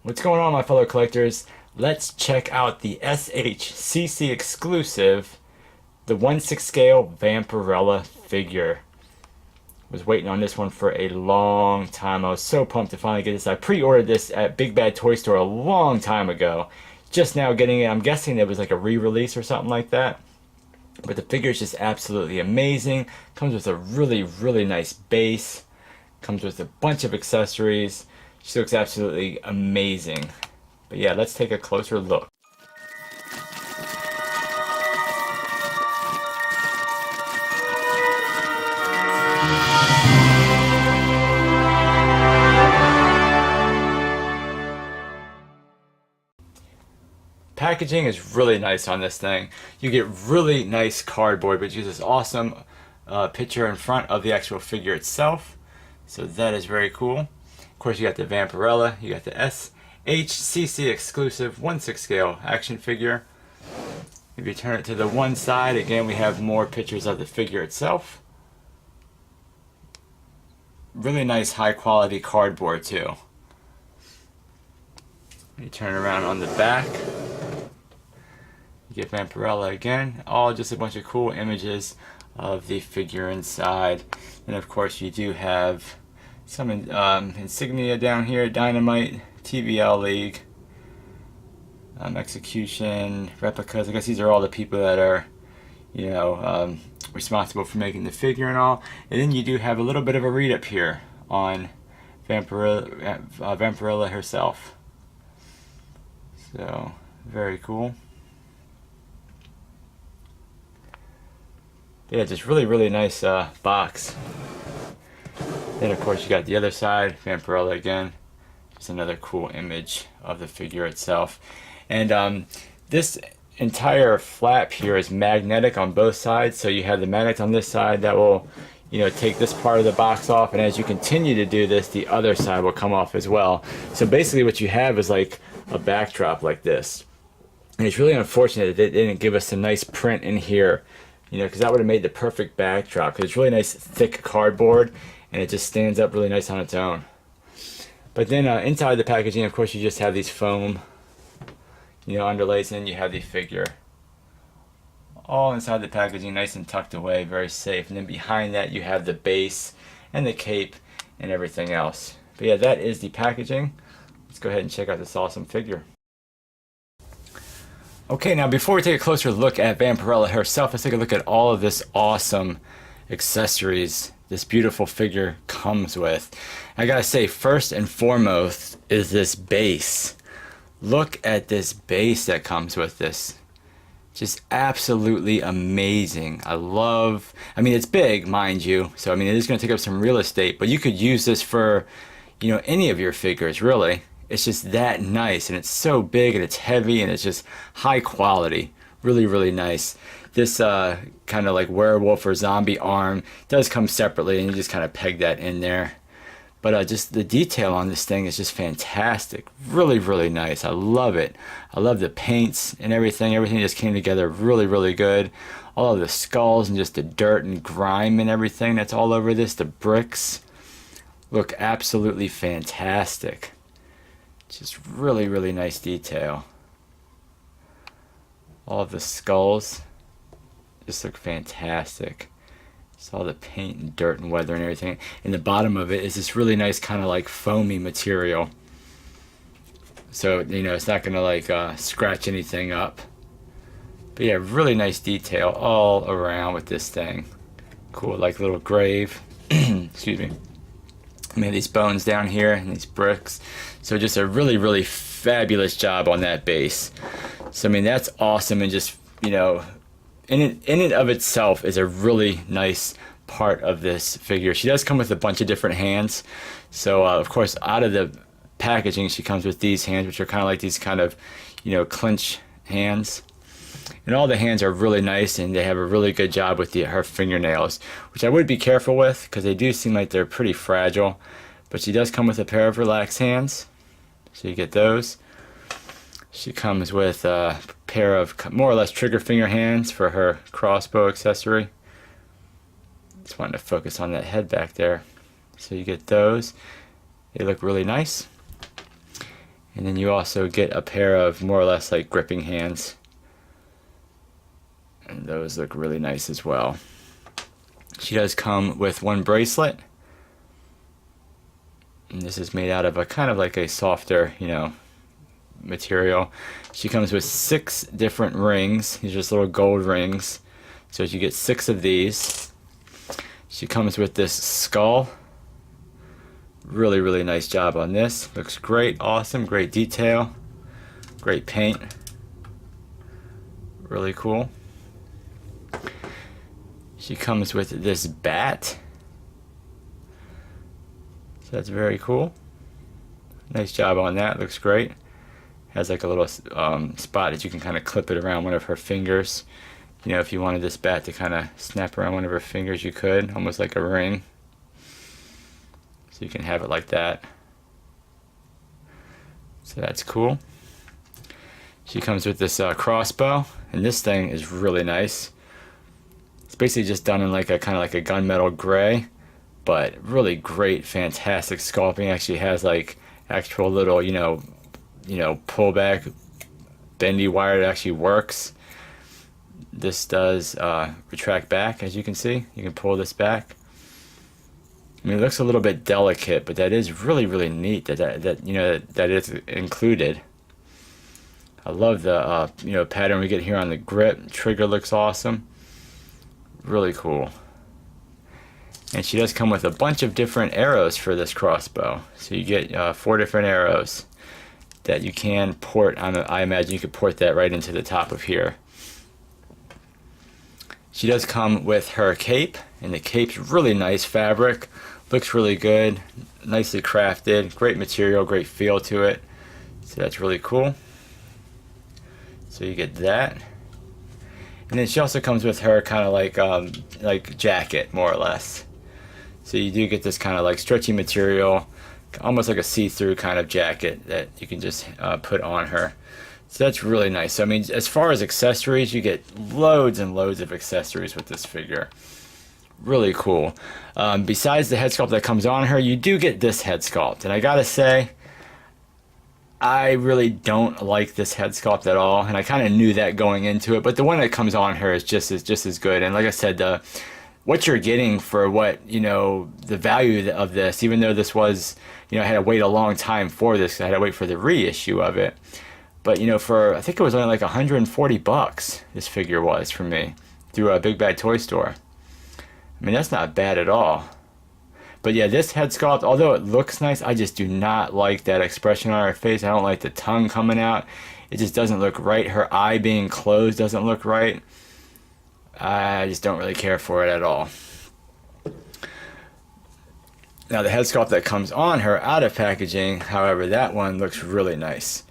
What's going on, my fellow collectors? Let's check out the SHCC exclusive, the 1/6 scale Vampirella figure. Was waiting on this one for a long time. I was so pumped to finally get this. I pre-ordered this at Big Bad Toy Store a long time ago. Just now getting it. I'm guessing it was like a re-release or something like that. But the figure is just absolutely amazing. Comes with a really nice base. Comes with a bunch of accessories. She looks absolutely amazing. But yeah, let's take a closer look. Packaging is really nice on this thing. You get really nice cardboard, but you get this awesome picture in front of the actual figure itself. So that is very cool. Of course, you got the Vampirella, you got the SHCC exclusive 1/6 scale action figure. If you turn it to the one side, again, we have more pictures of the figure itself. Really nice high quality cardboard too. You turn around on the back. You get Vampirella again, all just a bunch of cool images of the figure inside. And of course you do have some insignia down here: Dynamite, TBLeauge, Execution, replicas. I guess these are all the people that are, you know, responsible for making the figure and all. And then you do have a little bit of a read up here on Vampirella herself. So very cool. Yeah, just really nice box. Then of course you got the other side, Vampirella again. Just another cool image of the figure itself. And this entire flap here is magnetic on both sides. So you have the magnet on this side that will, you know, take this part of the box off. And as you continue to do this, the other side will come off as well. So basically what you have is like a backdrop like this. And it's really unfortunate that they didn't give us a nice print in here. You know, because that would have made the perfect backdrop. Because it's really nice, thick cardboard, and it just stands up really nice on its own. But then inside the packaging, of course, you just have these foam, you know, underlays, and then you have the figure. All inside the packaging, nice and tucked away, very safe. And then behind that, you have the base and the cape and everything else. But yeah, that is the packaging. Let's go ahead and check out this awesome figure. Okay, now before we take a closer look at Vampirella herself, let's take a look at all of this awesome accessories this beautiful figure comes with. I gotta say, first and foremost is this base. Look at this base that comes with this. Just absolutely amazing. I mean, it's big, mind you, so I mean, it is gonna take up some real estate, but you could use this for, you know, any of your figures, really. It's just that nice, and it's so big, and it's heavy, and it's just high quality. Really nice. This kind of like werewolf or zombie arm does come separately, and you just kind of peg that in there. But just the detail on this thing is just fantastic. Really nice. I love it. I love the paints and everything. Everything just came together really good. All of the skulls and just the dirt and grime and everything that's all over this. The bricks look absolutely fantastic. Just really nice detail. All of the skulls just look fantastic. Just all the paint and dirt and weather and everything. And the bottom of it is this really nice kind of like foamy material. So, you know, it's not going to like scratch anything up. But yeah, really nice detail all around with this thing. Cool, like little grave. Excuse me. I mean, these bones down here and these bricks. So just a really fabulous job on that base. So I mean, that's awesome, and just, you know, in it of itself is a really nice part of this figure. She does come with a bunch of different hands. So of course, out of the packaging, she comes with these hands, which are kind of like these kind of, you know, clinch hands. And all the hands are really nice, and they have a really good job with her fingernails, which I would be careful with because they do seem like they're pretty fragile. But she does come with a pair of relaxed hands, so you get those. She comes with a pair of more or less trigger finger hands for her crossbow accessory. Just wanted to focus on that head back there. So you get those. They look really nice. And then you also get a pair of more or less like gripping hands. And those look really nice as well. She does come with one bracelet. And this is made out of a kind of like a softer, you know, material. She comes with 6 different rings. These are just little gold rings. So you get 6 of these. She comes with this skull. Really, really nice job on this. Looks great, awesome, great detail, great paint. Really cool. She comes with this bat. So that's very cool. Nice job on that, looks great. Has like a little spot that you can kind of clip it around one of her fingers. You know, if you wanted this bat to kind of snap around one of her fingers, you could, almost like a ring. So you can have it like that. So that's cool. She comes with this crossbow, and this thing is really nice. It's basically just done in like a kind of like a gunmetal gray, but really great, fantastic sculpting. Actually has like actual little, you know, pullback, bendy wire that actually works. This does retract back, as you can see. You can pull this back. I mean, it looks a little bit delicate, but that is really, really neat that you know that is included. I love the you know, pattern we get here on the grip. Trigger looks awesome. Really cool. And she does come with a bunch of different arrows for this crossbow. So you get 4 different arrows that you can port on. I imagine you could port that right into the top of here. She does come with her cape, and the cape's really nice fabric. Looks really good, nicely crafted, great material, great feel to it. So that's really cool. So you get that. And then she also comes with her kind of like jacket, more or less. So you do get this kind of like stretchy material, almost like a see-through kind of jacket that you can just put on her. So that's really nice. So, I mean, as far as accessories, you get loads and loads of accessories with this figure. Really cool. Besides the head sculpt that comes on her, you do get this head sculpt. And I gotta say, I really don't like this head sculpt at all. And I kind of knew that going into it. But the one that comes on her is just as good. And like I said, what you're getting for what, you know, the value of this, even though this was, you know, I had to wait a long time for this. I had to wait for the reissue of it. But, you know, for, I think it was only like 140 bucks, this figure was for me, through a Big Bad Toy Store. I mean, that's not bad at all. But yeah, this head sculpt, although it looks nice, I just do not like that expression on her face. I don't like the tongue coming out. It just doesn't look right. Her eye being closed doesn't look right. I just don't really care for it at all. Now, the head sculpt that comes on her out of packaging, however, that one looks really nice.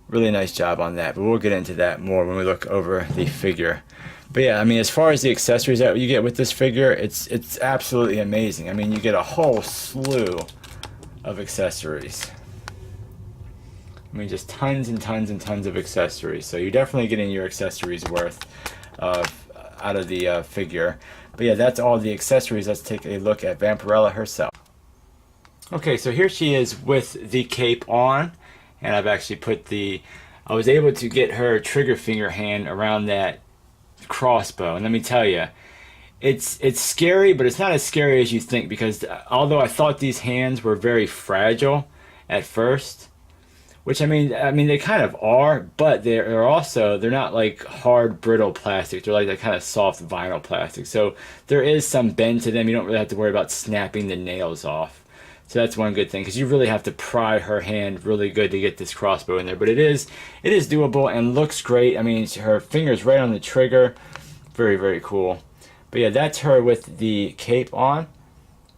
Really nice job on that, but we'll get into that more when we look over the figure. But yeah, I mean, as far as the accessories that you get with this figure, it's absolutely amazing. I mean, you get a whole slew of accessories. I mean, just tons and tons and tons of accessories. So you're definitely getting your accessories worth out of the figure. But yeah, that's all the accessories. Let's take a look at Vampirella herself. Okay, so here she is with the cape on. And I've actually put I was able to get her trigger finger hand around that crossbow. And let me tell you, it's scary, but it's not as scary as you think, because although I thought these hands were very fragile at first, which I mean they kind of are, but they're not like hard, brittle plastic. They're like that kind of soft vinyl plastic. So there is some bend to them. You don't really have to worry about snapping the nails off. So that's one good thing, because you really have to pry her hand really good to get this crossbow in there. But it is doable and looks great. I mean, her finger's right on the trigger. Very, very cool. But yeah, that's her with the cape on.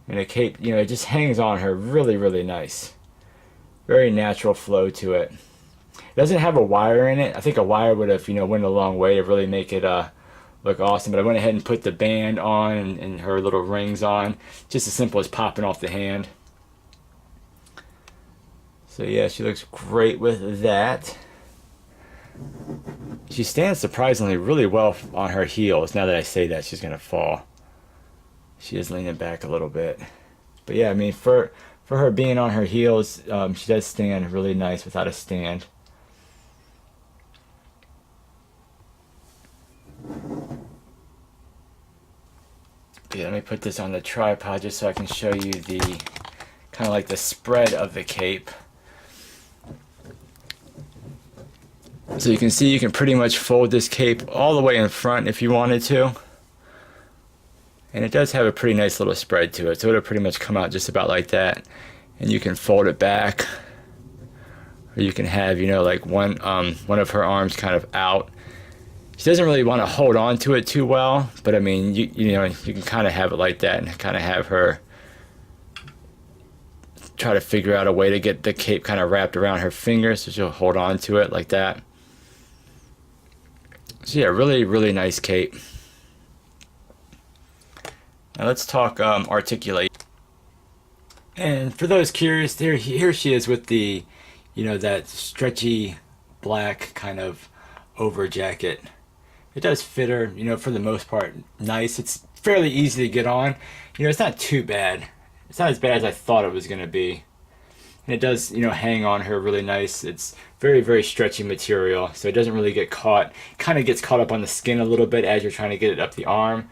And the cape, you know, it just hangs on her really, really nice. Very natural flow to it. It doesn't have a wire in it. I think a wire would have, you know, went a long way to really make it look awesome. But I went ahead and put the band on and her little rings on. Just as simple as popping off the hand. So yeah, she looks great with that. She stands surprisingly really well on her heels. Now that I say that, she's gonna fall. She is leaning back a little bit. But yeah, I mean, for for her being on her heels, she does stand really nice without a stand. Yeah, let me put this on the tripod just so I can show you the kind of like the spread of the cape. So you can see you can pretty much fold this cape all the way in front if you wanted to. And it does have a pretty nice little spread to it, so it'll pretty much come out just about like that. And you can fold it back, or you can have, you know, like one of her arms kind of out. She doesn't really want to hold on to it too well, but I mean, you know, you can kind of have it like that and kind of have her try to figure out a way to get the cape kind of wrapped around her fingers, so she'll hold on to it like that. So yeah, really, really nice cape. Now let's talk articulation. And for those curious, here she is with the, you know, that stretchy black kind of over jacket. It does fit her, you know, for the most part, nice. It's fairly easy to get on. You know, it's not too bad. It's not as bad as I thought it was going to be. And it does, you know, hang on her really nice. It's very, very stretchy material, so it doesn't really get caught. Kind of gets caught up on the skin a little bit as you're trying to get it up the arm.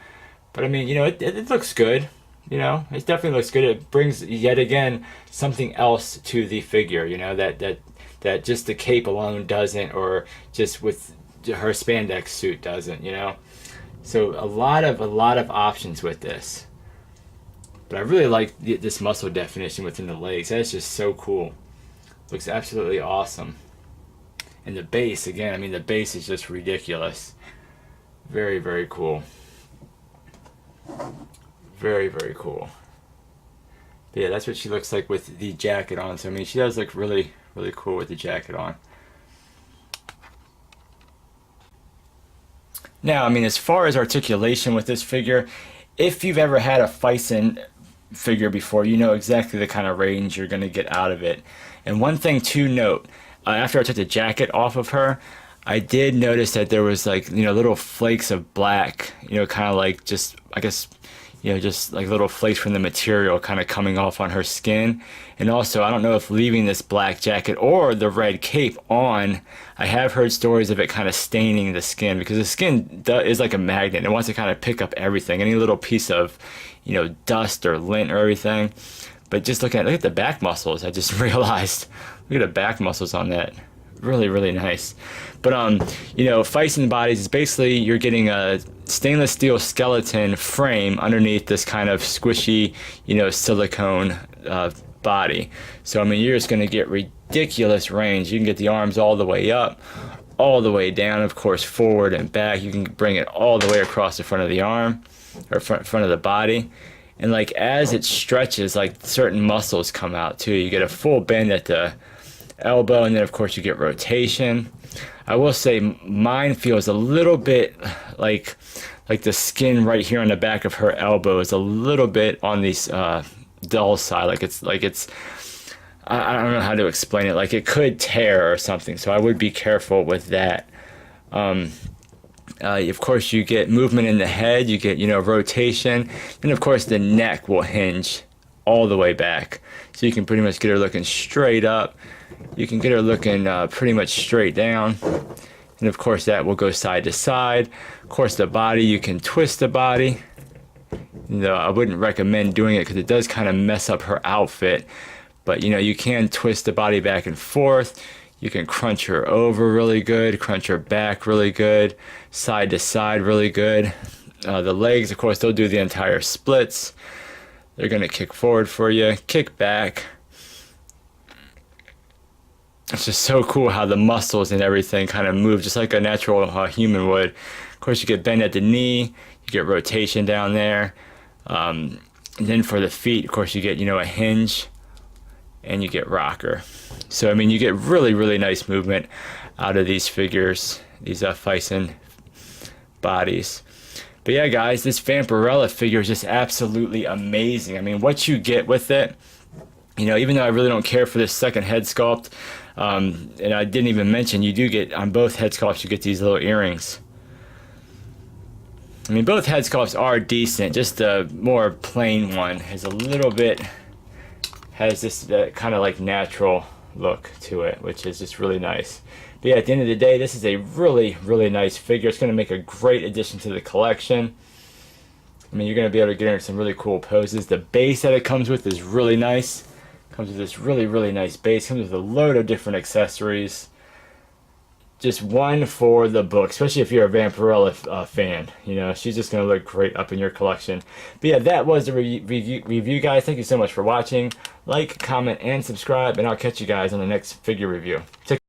But I mean, you know, it looks good. You know, it definitely looks good. It brings, yet again, something else to the figure, you know, that just the cape alone doesn't, or just with her spandex suit doesn't, you know. So a lot of options with this. But I really like this muscle definition within the legs. That's just so cool. Looks absolutely awesome. And the base, again, I mean, the base is just ridiculous. Very, very cool. Very, very cool. But yeah, that's what she looks like with the jacket on. So I mean, she does look really, really cool with the jacket on. Now, I mean, as far as articulation with this figure, if you've ever had a Phicen figure before, you know exactly the kind of range you're going to get out of it. And one thing to note, after I took the jacket off of her, I did notice that there was, like, you know, little flakes of black, you know, kind of like just, I guess, you know, just like little flakes from the material kind of coming off on her skin. And also, I don't know if leaving this black jacket or the red cape on, I have heard stories of it kind of staining the skin, because the skin is like a magnet. It wants to kind of pick up everything, any little piece of, you know, dust or lint or everything. But just look at the back muscles. I just realized, look at the back muscles on that. Really, really nice. But you know, Phicen bodies is basically you're getting a stainless steel skeleton frame underneath this kind of squishy, you know, silicone body. So I mean, you're just going to get ridiculous range. You can get the arms all the way up, all the way down, of course, forward and back. You can bring it all the way across the front of the arm, or front of the body. And like as it stretches, like certain muscles come out too. You get a full bend at the elbow, and then of course you get rotation. I will say mine feels a little bit like the skin right here on the back of her elbow is a little bit on the dull side. Like it's I don't know how to explain it. Like it could tear or something. So I would be careful with that. Of course, you get movement in the head. You get, you know, rotation, and of course the neck will hinge all the way back. So you can pretty much get her looking straight up. You can get her looking pretty much straight down. And of course that will go side to side. Of course the body, you can twist the body. You know, I wouldn't recommend doing it because it does kind of mess up her outfit. But you know, you can twist the body back and forth. You can crunch her over really good, crunch her back really good, side to side really good. The legs, of course, they'll do the entire splits. They're going to kick forward for you, kick back. It's just so cool how the muscles and everything kind of move just like a natural human would. Of course, you get bend at the knee, you get rotation down there. And then for the feet, of course, you get, you know, a hinge, and you get rocker. So, I mean, you get really, really nice movement out of these figures, these Phicen bodies. But yeah, guys, this Vampirella figure is just absolutely amazing. I mean, what you get with it, you know, even though I really don't care for this second head sculpt, and I didn't even mention, you do get, on both head sculpts, you get these little earrings. I mean, both head sculpts are decent. Just the more plain one is a little bit has this kind of like natural look to it, which is just really nice. But yeah, at the end of the day, this is a really, really nice figure. It's going to make a great addition to the collection. I mean, you're going to be able to get into some really cool poses. The base that it comes with is really nice. Comes with this really, really nice base. Comes with a load of different accessories. Just one for the book, especially if you're a Vampirella fan. You know, she's just going to look great up in your collection. But yeah, that was the review, guys. Thank you so much for watching. Like, comment, and subscribe, and I'll catch you guys on the next figure review. Take